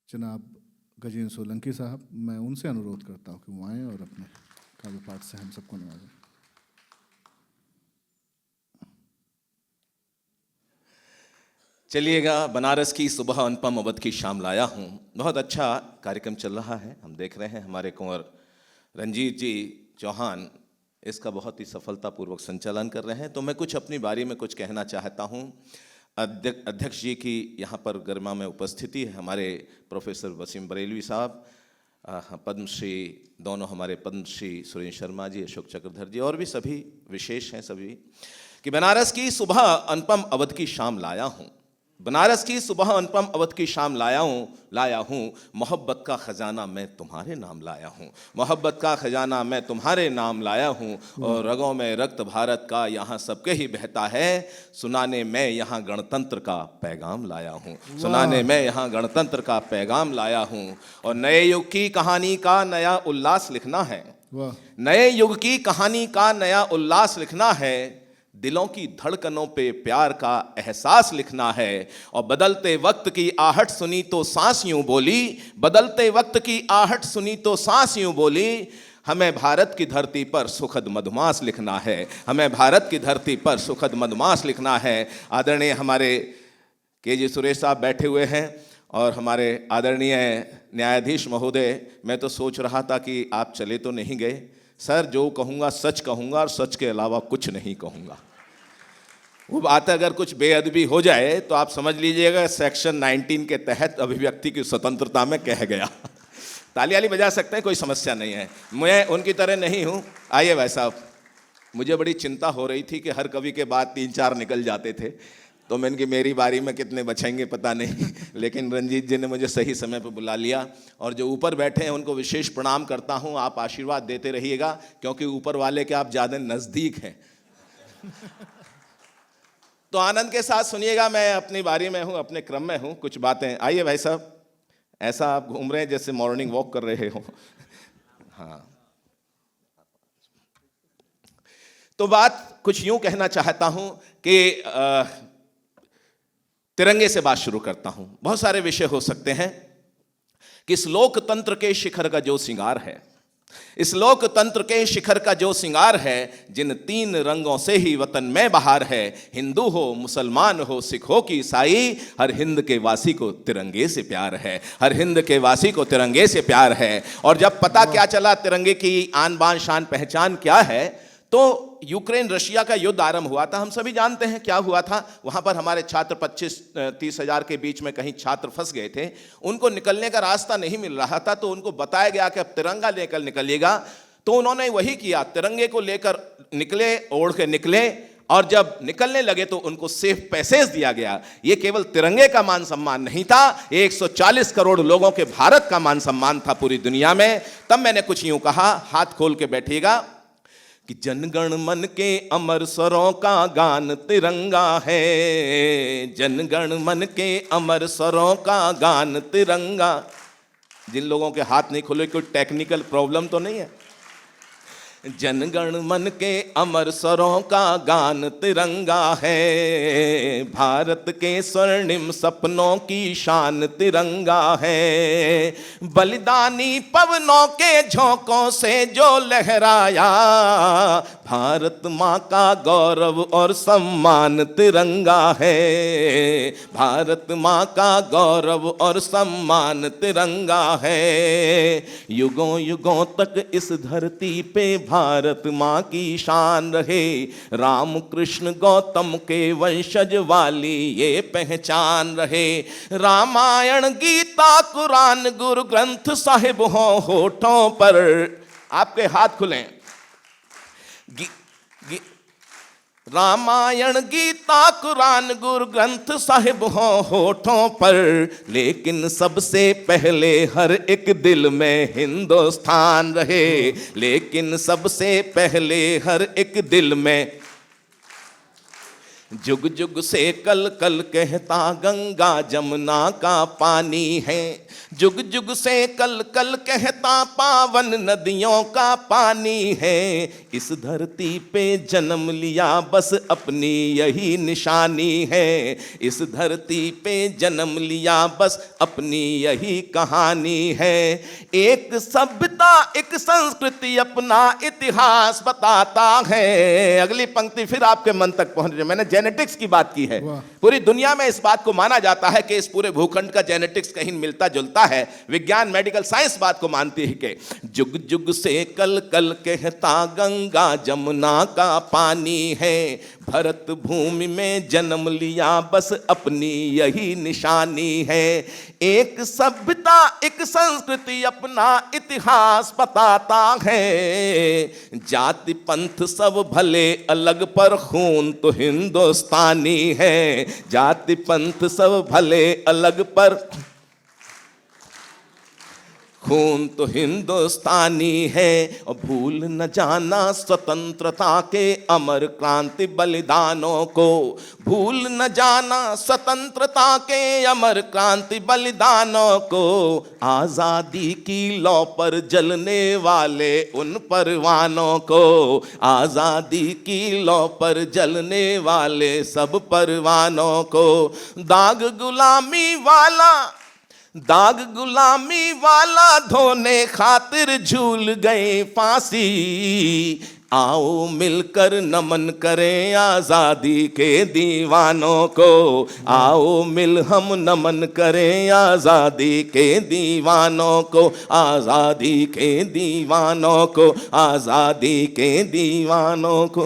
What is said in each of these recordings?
जनाब गजेंद्र सोलंकी साहब, मैं उनसे अनुरोध करता हूँ कि वो आएँ और अपने काव्य पाठ से हम सबको नवाजें। चलिएगा, बनारस की सुबह अनुपम अवध की शाम लाया हूँ। बहुत अच्छा कार्यक्रम चल रहा है, हम देख रहे हैं हमारे कुंवर रंजीत जी चौहान इसका बहुत ही सफलतापूर्वक संचालन कर रहे हैं। तो मैं कुछ अपनी बारी में कुछ कहना चाहता हूँ। अध्यक्ष जी की यहाँ पर गरिमा में उपस्थिति है, हमारे प्रोफेसर वसीम बरेलवी साहब, पद्मश्री, दोनों हमारे पद्मश्री सुरेंद्र शर्मा जी, अशोक चक्रधर जी, और भी सभी विशेष हैं सभी, कि बनारस की सुबह अनुपम अवध की शाम लाया हूँ। बनारस की सुबह अनुपम अवध की शाम लाया हूँ। मोहब्बत का खजाना मैं तुम्हारे नाम लाया हूँ। मोहब्बत का खजाना मैं तुम्हारे नाम लाया हूँ। और रगों में रक्त भारत का यहाँ सबके ही बहता है। सुनाने मैं यहाँ गणतंत्र का पैगाम लाया हूँ। सुनाने मैं यहाँ गणतंत्र का पैगाम लाया हूँ। और नए युग की कहानी का नया उल्लास लिखना है। नए युग की कहानी का नया उल्लास लिखना है। दिलों की धड़कनों पे प्यार का एहसास लिखना है। और बदलते वक्त की आहट सुनी तो सांस यूं बोली। बदलते वक्त की आहट सुनी तो सांस यूं बोली। हमें भारत की धरती पर सुखद मधुमास लिखना है। हमें भारत की धरती पर सुखद मधुमास लिखना है। आदरणीय हमारे के सुरेश साहब बैठे हुए हैं और हमारे आदरणीय न्यायाधीश महोदय, मैं तो सोच रहा था कि आप चले तो नहीं गए। सर, जो कहूँगा सच कहूँगा और सच के अलावा कुछ नहीं कहूँगा। वो बात अगर कुछ बेअदबी हो जाए तो आप समझ लीजिएगा सेक्शन 19 के तहत अभिव्यक्ति की स्वतंत्रता में कह गया। ताली वाली बजा सकते हैं, कोई समस्या नहीं है। मैं उनकी तरह नहीं हूँ। आइए भाई साहब, मुझे बड़ी चिंता हो रही थी कि हर कवि के बाद 3-4 निकल जाते थे, तो मैंने कि मेरी बारी में कितने बचेंगे पता नहीं। लेकिन रंजीत जी ने मुझे सही समय पर बुला लिया। और जो ऊपर बैठे हैं उनको विशेष प्रणाम करता हूँ। आप आशीर्वाद देते रहिएगा, क्योंकि ऊपर वाले के आप ज़्यादा नज़दीक हैं। तो आनंद के साथ सुनिएगा। मैं अपनी बारी में हूँ, अपने क्रम में हूँ। कुछ बातें, आइए भाई साहब, ऐसा आप घूम रहे हैं जैसे मॉर्निंग वॉक कर रहे हो। हाँ, तो बात कुछ यूं कहना चाहता हूं कि तिरंगे से बात शुरू करता हूं। बहुत सारे विषय हो सकते हैं कि इस लोकतंत्र के शिखर का जो श्रृंगार है, इस लोकतंत्र के शिखर का जो श्रृंगार है, जिन 3 रंगों से ही वतन में बहार है, हिंदू हो, मुसलमान हो, सिख हो कि ईसाई, हर हिंद के वासी को तिरंगे से प्यार है। हर हिंद के वासी को तिरंगे से प्यार है। और जब पता क्या चला तिरंगे की आन बान शान पहचान क्या है, तो यूक्रेन रशिया का युद्ध आरंभ हुआ था। हम सभी जानते हैं क्या हुआ था। वहां पर हमारे छात्र 25-30 हजार के बीच में कहीं छात्र फंस गए थे। उनको निकलने का रास्ता नहीं मिल रहा था, तो उनको बताया गया कि अब तिरंगा लेकर निकलिएगा। तो उन्होंने वही किया, तिरंगे को लेकर निकले, ओढ़ के निकले। और जब निकलने लगे तो उनको सेफ पैसेज दिया गया। ये केवल तिरंगे का मान सम्मान नहीं था, 140 करोड़ लोगों के भारत का मान सम्मान था पूरी दुनिया में। तब मैंने कुछ यूं कहा, हाथ खोल के बैठिएगा, कि जनगण मन के अमर स्वरों का गान तिरंगा है। जनगण मन के अमर स्वरों का गान तिरंगा। जिन लोगों के हाथ नहीं खुले, कोई टेक्निकल प्रॉब्लम तो नहीं है। जनगण मन के अमर स्वरों का गान तिरंगा है। भारत के स्वर्णिम सपनों की शान तिरंगा है। बलिदानी पवनों के झोंकों से जो लहराया, भारत माँ का गौरव और सम्मान तिरंगा है। भारत माँ का गौरव और सम्मान तिरंगा है। युगों युगों तक इस धरती पे भारत माँ की शान रहे। राम कृष्ण गौतम के वंशज वाली ये पहचान रहे। रामायण गीता कुरान गुरु ग्रंथ साहिब हो होठों पर। आपके हाथ खुलें। रामायण गीता कुरान गुरु ग्रंथ साहिब हो होठों पर, लेकिन सबसे पहले हर एक दिल में हिंदुस्तान रहे। लेकिन सबसे पहले हर एक दिल में जुग जुग से कल कल कहता गंगा जमुना का पानी है। जुग जुग से कल कल कहता पावन नदियों का पानी है। इस धरती पे जन्म लिया बस अपनी यही निशानी है। इस धरती पे जन्म लिया बस अपनी यही कहानी है। एक सभ्यता एक संस्कृति अपना इतिहास बताता है। अगली पंक्ति फिर आपके मन तक पहुंच रही। मैंने जेनेटिक्स की बात की है। पूरी दुनिया में इस बात को माना जाता है कि इस पूरे भूखंड का जेनेटिक्स कहीं मिलता जुलता है। विज्ञान मेडिकल साइंस बात को मानती है कि जुग जुग से कल कल कहता गंगा जमुना का पानी है। भरत भूमि में जन्म लिया बस अपनी यही निशानी है। एक सभ्यता एक संस्कृति अपना इतिहास बताता है। जाति पंथ सब भले अलग पर खून तो हिंदुस्तानी है। जाति पंथ सब भले अलग पर खून तो हिंदुस्तानी है। और भूल न जाना स्वतंत्रता के अमर क्रांति बलिदानों को। भूल न जाना स्वतंत्रता के अमर क्रांति बलिदानों को। आज़ादी की लौ पर जलने वाले उन परवानों को। आज़ादी की लौ पर जलने वाले सब परवानों को। दाग गुलामी वाला धोने खातिर झूल गए फांसी। आओ मिलकर नमन करें आज़ादी के दीवानों को। आओ मिल हम नमन करें आज़ादी के दीवानों को। आज़ादी के दीवानों को। आज़ादी के दीवानों को।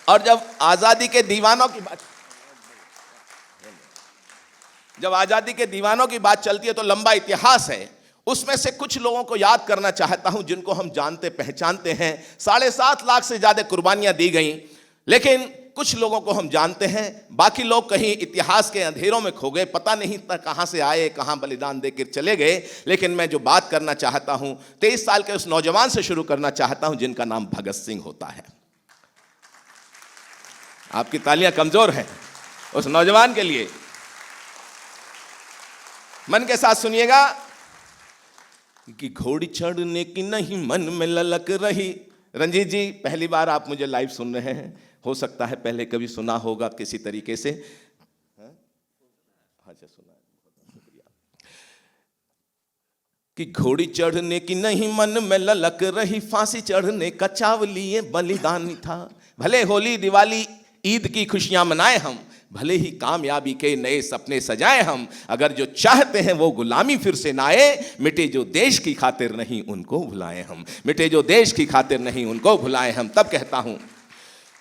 और जब आज़ादी के दीवानों की बात चलती है तो लंबा इतिहास है। उसमें से कुछ लोगों को याद करना चाहता हूं जिनको हम जानते पहचानते हैं। 7.5 लाख से ज्यादा कुर्बानियां दी गई, लेकिन कुछ लोगों को हम जानते हैं। बाकी लोग कहीं इतिहास के अंधेरों में खो गए, पता नहीं था कहां से आए, कहां बलिदान देकर चले गए। लेकिन मैं जो बात करना चाहता हूं 23 साल के उस नौजवान से शुरू करना चाहता हूं जिनका नाम भगत सिंह होता है। आपकी तालियां कमजोर हैं उस नौजवान के लिए। मन के साथ सुनिएगा कि घोड़ी चढ़ने की नहीं मन में ललक रही। रंजीत जी, पहली बार आप मुझे लाइव सुन रहे हैं, हो सकता है पहले कभी सुना होगा किसी तरीके से। अच्छा, सुना है, कि घोड़ी चढ़ने की नहीं मन में ललक रही, फांसी चढ़ने का चावलिए बलिदानी था। भले होली दिवाली ईद की खुशियां मनाए हम, भले ही कामयाबी के नए सपने सजाए हम, अगर जो चाहते हैं वो गुलामी फिर से ना आए। मिटे जो देश की खातिर नहीं उनको भुलाए हम। मिटे जो देश की खातिर नहीं उनको भुलाए हम। तब कहता हूं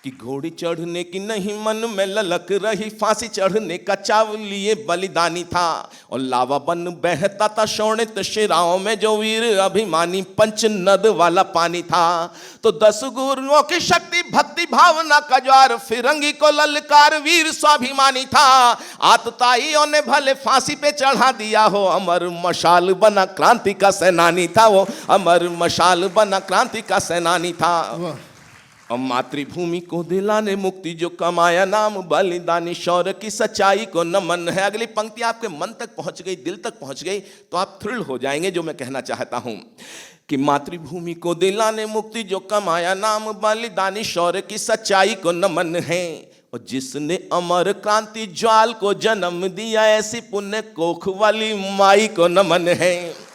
कि घोड़ी चढ़ने की नहीं मन में ललक रही, फांसी चढ़ने का चावलिए बलिदानी था। और लावा बन बहता था शोणित शिराओं में जो वीर अभिमानी पंच नद वाला पानी था। तो 10 गुरुओं की शक्ति भक्ति भावना का ज्वार, फिरंगी को ललकार वीर स्वाभिमानी था। आतताइयों ने भले फांसी पे चढ़ा दिया हो, अमर मशाल बना क्रांति का सेनानी था वो। अमर मशाल बना क्रांति का सेनानी था। और मातृभूमि को दिलाने मुक्ति जो कमाया नाम बलिदानी, शौर्य की सच्चाई को नमन है। अगली पंक्ति आपके मन तक पहुंच गई, दिल तक पहुंच गई तो आप थ्रिल हो जाएंगे। जो मैं कहना चाहता हूं कि मातृभूमि को दिलाने मुक्ति जो कमाया नाम बलिदानी, शौर्य की सच्चाई को नमन है। और जिसने अमर क्रांति ज्वाल को जन्म दिया, ऐसी पुण्य कोख वाली माई को नमन है।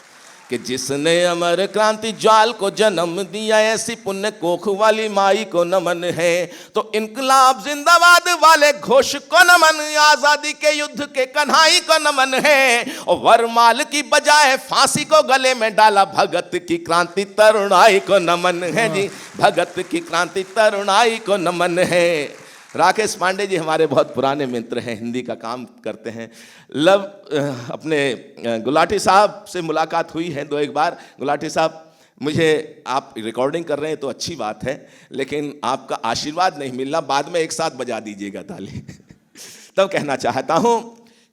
कि जिसने अमर क्रांति ज्वाल को जन्म दिया, ऐसी पुण्य कोख वाली माई को नमन है। तो इनकलाब जिंदाबाद वाले घोष को नमन, आजादी के युद्ध के कन्हाई को नमन है। और वरमाल की बजाय फांसी को गले में डाला, भगत की क्रांति तरुणाई को नमन है जी। भगत की क्रांति तरुणाई को नमन है। राकेश पांडे जी हमारे बहुत पुराने मित्र हैं, हिंदी का काम करते हैं। अपने गुलाटी साहब से मुलाकात हुई है 2-1 बार। गुलाटी साहब, मुझे आप रिकॉर्डिंग कर रहे हैं तो अच्छी बात है, लेकिन आपका आशीर्वाद नहीं मिलना, बाद में एक साथ बजा दीजिएगा ताली। तब कहना चाहता हूं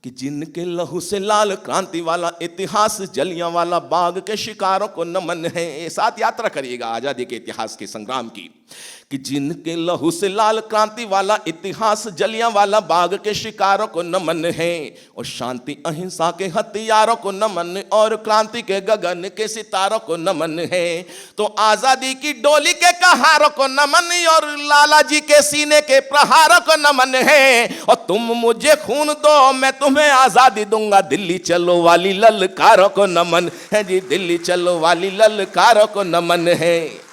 कि जिनके लहू से लाल क्रांति वाला इतिहास, जलियांवाला बाग के शिकारों को नमन है। साथ यात्रा करिएगा आजादी के इतिहास के संग्राम की। कि जिनके लहू से लाल क्रांति वाला इतिहास, जलियांवाला बाग के शिकारों को नमन है, और शांति अहिंसा के हथियारों को नमन, और क्रांति के गगन के सितारों को नमन है। तो आजादी की डोली के कहारों को नमन, और लाला जी के सीने के प्रहारों को नमन है। और तुम मुझे खून दो मैं तुम्हें आजादी दूंगा, दिल्ली चलो वाली ललकारों को नमन है जी, दिल्ली चलो वाली ललकारों को नमन है।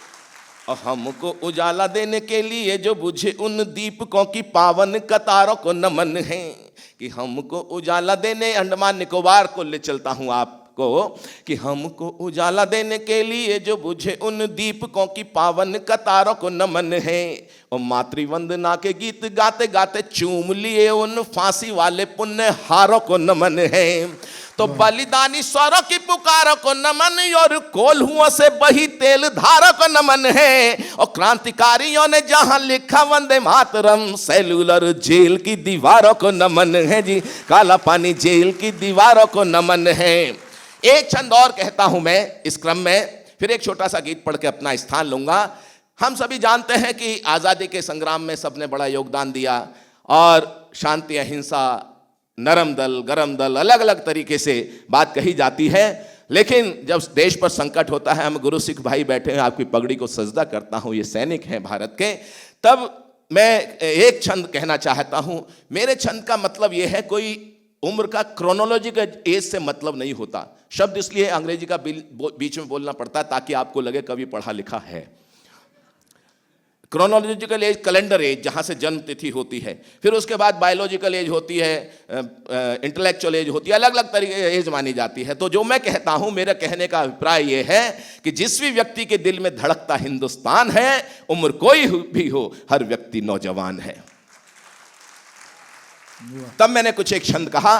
और हमको उजाला देने के लिए जो बुझे उन दीपकों की पावन कतारों को नमन है। कि हमको उजाला देने, अंडमान निकोबार को ले चलता हूं आपको, कि हमको उजाला देने के लिए जो बुझे उन दीपकों की पावन कतारों को नमन है। और मातृवंदना के गीत गाते गाते चूम लिए उन फांसी वाले पुण्य हारों को नमन है। तो बलिदानी स्वरों की पुकारों को नमन, और कोल्हुओं से बही तेल धारों को नमन है। और क्रांतिकारियों ने जहां लिखा वंदे मातरम, सेलुलर जेल की दीवारों को नमन है जी, काला पानी जेल की दीवारों को नमन है। एक छंद और कहता हूं मैं इस क्रम में, फिर एक छोटा सा गीत पढ़ के अपना स्थान लूंगा। हम सभी जानते हैं कि आजादी के संग्राम में सबने बड़ा योगदान दिया, और शांति अहिंसा, नरम दल, गरम दल, अलग अलग तरीके से बात कही जाती है। लेकिन जब देश पर संकट होता है, हम गुरु सिख भाई बैठे हैं, आपकी पगड़ी को सजदा करता हूं, ये सैनिक हैं भारत के, तब मैं एक छंद कहना चाहता हूं। मेरे छंद का मतलब यह है, कोई उम्र का क्रोनोलॉजिकल एज से मतलब नहीं होता। शब्द इसलिए अंग्रेजी का बीच में बोलना पड़ता है ताकि आपको लगे कभी पढ़ा लिखा है। क्रोनोलॉजिकल एज कैलेंडर एज, जहाँ से जन्म तिथि होती है, फिर उसके बाद बायोलॉजिकल एज होती है, इंटेलेक्चुअल एज होती है, अलग अलग तरीके एज मानी जाती है। तो जो मैं कहता हूँ, मेरा कहने का अभिप्राय ये है कि जिस भी व्यक्ति के दिल में धड़कता हिंदुस्तान है, उम्र कोई भी हो, हर व्यक्ति नौजवान है। तब मैंने कुछ एक छंद कहा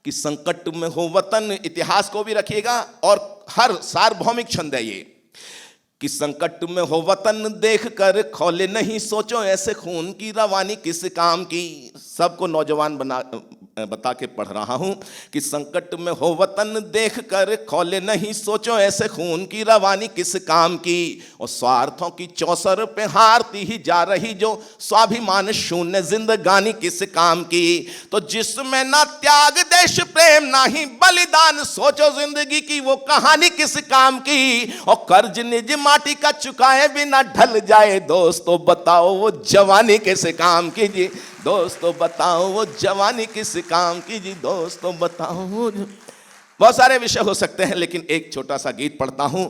कि संकट में हो वतन, इतिहास को भी रखिएगा, और हर सार्वभौमिक छंद है ये, कि संकट में हो वतन देख कर खौले नहीं, सोचो ऐसे खून की रवानी किस काम की। सबको नौजवान बता के पढ़ रहा हूं कि संकट में हो वतन देख कर खौले नहीं, सोचो ऐसे खून की रवानी किस काम की। और स्वार्थों की चौसर पे हारती ही जा रही जो स्वाभिमान शून्य जिंदगानी किस काम की। तो जिसमें ना त्याग देश प्रेम ना ही बलिदान, सोचो जिंदगी की वो कहानी किस काम की। और कर्ज निज माटी का चुकाए बिना ढल जाए, दोस्तों बताओ वो जवानी किस काम की जी, दोस्तों बताओ वो जवानी किस काम की जी, दोस्तों बताओ। बहुत सारे विषय हो सकते हैं, लेकिन एक छोटा सा गीत पढ़ता हूं।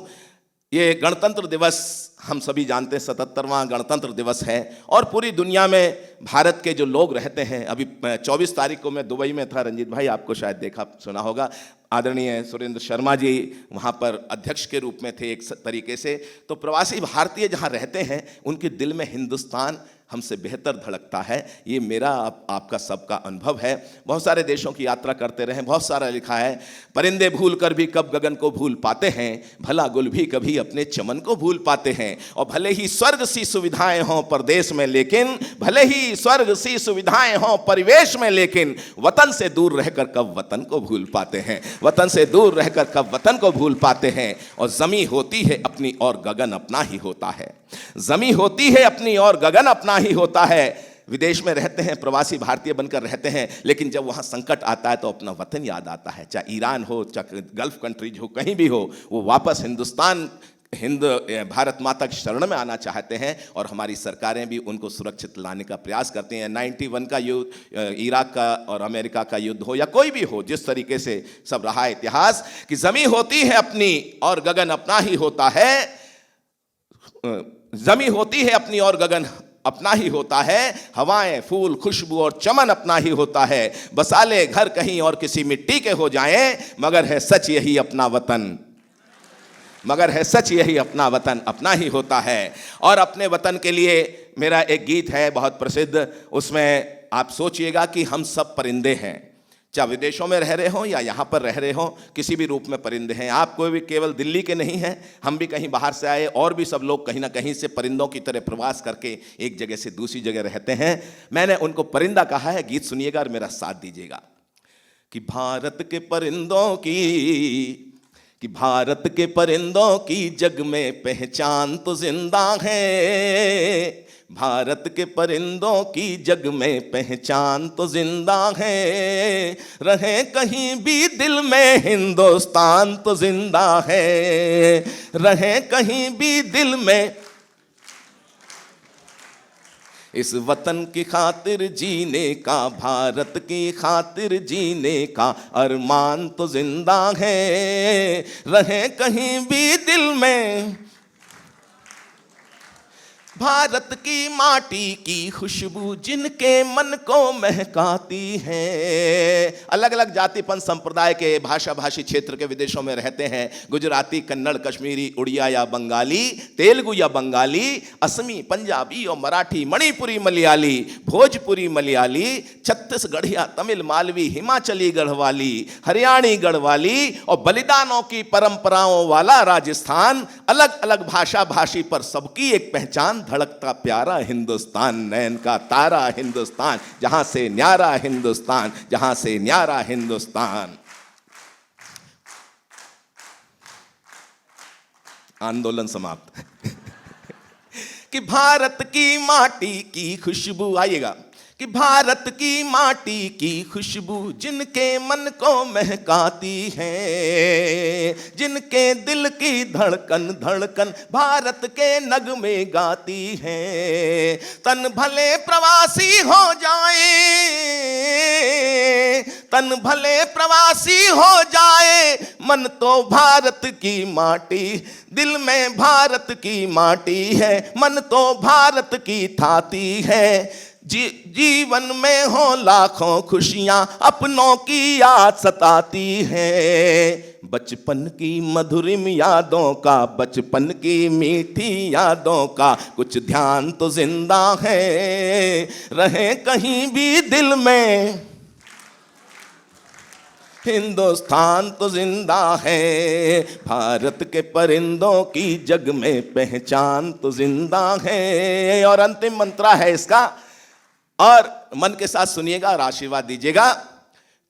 ये गणतंत्र दिवस हम सभी जानते हैं, 77वां गणतंत्र दिवस है, और पूरी दुनिया में भारत के जो लोग रहते हैं, अभी 24 तारीख को मैं दुबई में था, रंजीत भाई आपको शायद देखा सुना होगा, आदरणीय सुरेंद्र शर्मा जी वहाँ पर अध्यक्ष के रूप में थे एक तरीके से। तो प्रवासी भारतीय जहाँ रहते हैं, उनके दिल में हिंदुस्तान हमसे बेहतर धड़कता है। ये मेरा आपका सबका अनुभव है। बहुत सारे देशों की यात्रा करते रहे, बहुत सारा लिखा है, परिंदे भूल कर भी कब गगन को भूल पाते हैं, भला गुल भी कभी अपने चमन को भूल पाते हैं। और भले ही स्वर्ग सी सुविधाएं हों परदेश में, लेकिन भले ही स्वर्ग सी सुविधाएं हों परिवेश में, लेकिन वतन से दूर रहकर कब वतन को भूल पाते हैं, वतन से दूर रहकर कब वतन को भूल पाते हैं। और जमी होती है अपनी और गगन अपना ही होता है, जमी होती है अपनी और गगन अपना ही होता है। विदेश में रहते हैं, प्रवासी भारतीय बनकर रहते हैं, लेकिन जब वहाँ संकट आता है तो अपना वतन याद आता है। चाहे ईरान हो, चाहे गल्फ कंट्रीज हो, कहीं भी हो, वो वापस हिंदुस्तान भारत माता की शरण में आना चाहते हैं, और हमारी सरकारें भी उनको सुरक्षित लाने का प्रयास करती हैं। 91 का युद्ध, इराक का और अमेरिका का युद्ध हो या कोई भी हो, जिस तरीके से सब रहा इतिहास, कि जमी होती है अपनी और गगन अपना ही होता है, जमी होती है अपनी और गगन अपना ही होता है, हवाएं फूल खुशबू और चमन अपना ही होता है। बसाले घर कहीं और किसी मिट्टी के हो जाएं, मगर है सच यही अपना वतन, मगर है सच यही अपना वतन अपना ही होता है। और अपने वतन के लिए मेरा एक गीत है बहुत प्रसिद्ध, उसमें आप सोचिएगा कि हम सब परिंदे हैं, चाहे विदेशों में रह रहे हो या यहाँ पर रह रहे हो, किसी भी रूप में परिंदे हैं। आप कोई भी केवल दिल्ली के नहीं हैं, हम भी कहीं बाहर से आए, और भी सब लोग कहीं ना कहीं से परिंदों की तरह प्रवास करके एक जगह से दूसरी जगह रहते हैं। मैंने उनको परिंदा कहा है, गीत सुनिएगा और मेरा साथ दीजिएगा। कि भारत के परिंदों की जग में पहचान तो जिंदा है। भारत के परिंदों की जग में पहचान तो जिंदा है। रहे कहीं भी दिल में हिंदुस्तान तो जिंदा है। रहे कहीं भी दिल में इस वतन की खातिर जीने का, भारत की खातिर जीने का अरमान तो जिंदा है। रहे कहीं भी दिल में भारत की माटी की खुशबू जिनके मन को महकाती है। अलग अलग जातिपन संप्रदाय के भाषा भाषी क्षेत्र के विदेशों में रहते हैं। गुजराती, कन्नड़, कश्मीरी, उड़िया या बंगाली, तेलुगु या बंगाली, असमी, पंजाबी और मराठी, मणिपुरी, मलयाली, भोजपुरी मलयाली, छत्तीसगढ़िया, तमिल, मालवी, हिमाचली गढ़वाली, हरियाणी गढ़वाली और बलिदानों की परंपराओं वाला राजस्थान। अलग अलग भाषा भाषी पर सबकी एक पहचान, धड़कता प्यारा हिंदुस्तान, नैन का तारा हिंदुस्तान, जहां से न्यारा हिंदुस्तान, जहां से न्यारा हिंदुस्तान। आंदोलन समाप्त। कि भारत की माटी की खुशबू, आइएगा, कि भारत की माटी की खुशबू जिनके मन को महकाती है। जिनके दिल की धड़कन धड़कन भारत के नगमे गाती है। तन भले प्रवासी हो जाए, तन भले प्रवासी हो जाए, मन तो भारत की माटी, दिल में भारत की माटी है, मन तो भारत की थाती है। जीवन में हो लाखों खुशियां, अपनों की याद सताती है। बचपन की मधुरिम यादों का, बचपन की मीठी यादों का कुछ ध्यान तो जिंदा है। रहे कहीं भी दिल में हिंदुस्तान तो जिंदा है। भारत के परिंदों की जग में पहचान तो जिंदा है। और अंतिम मंत्रा है इसका, और मन के साथ सुनिएगा और आशीर्वाद दीजिएगा।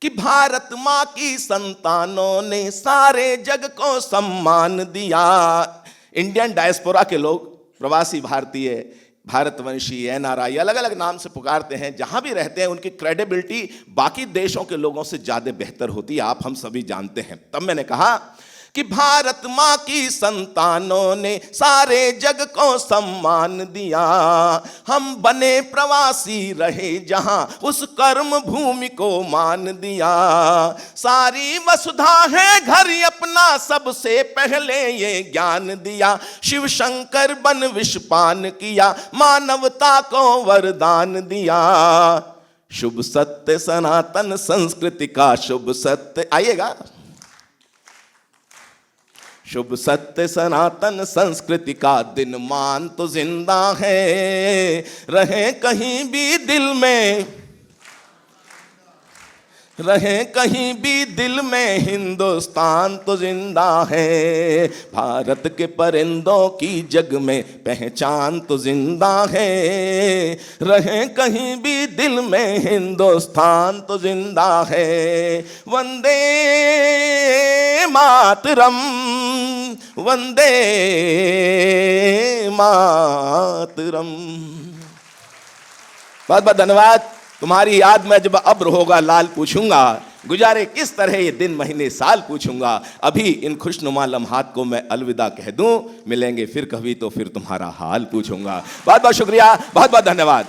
कि भारत माँ की संतानों ने सारे जग को सम्मान दिया। इंडियन डायस्पोरा के लोग, प्रवासी भारतीय, भारतवंशी, एनआरआई, अलग अलग नाम से पुकारते हैं, जहां भी रहते हैं उनकी क्रेडिबिलिटी बाकी देशों के लोगों से ज्यादा बेहतर होती है, आप हम सभी जानते हैं। तब मैंने कहा कि भारत माँ की संतानों ने सारे जग को सम्मान दिया। हम बने प्रवासी रहे जहां, उस कर्म भूमि को मान दिया। सारी वसुधा है घर अपना, सबसे पहले ये ज्ञान दिया। शिव शंकर बन विषपान किया, मानवता को वरदान दिया। शुभ सत्य सनातन संस्कृति का, शुभ सत्य, आइएगा, शुभ सत्य सनातन संस्कृति का दिन मान तो जिंदा है। रहे कहीं भी दिल में, रहे कहीं भी दिल में हिंदुस्तान तो जिंदा है। भारत के परिंदों की जग में पहचान तो जिंदा है। रहे कहीं भी दिल में हिंदुस्तान तो जिंदा है। वंदे मातरम, वंदे मातरम। बहुत बहुत धन्यवाद। तुम्हारी याद में जब अब्र होगा लाल पूछूंगा, गुजारे किस तरह ये दिन महीने साल पूछूंगा। अभी इन खुशनुमा लम्हात को मैं अलविदा कह दूं, मिलेंगे फिर कभी तो फिर तुम्हारा हाल पूछूंगा। बहुत बहुत शुक्रिया, बहुत बहुत धन्यवाद।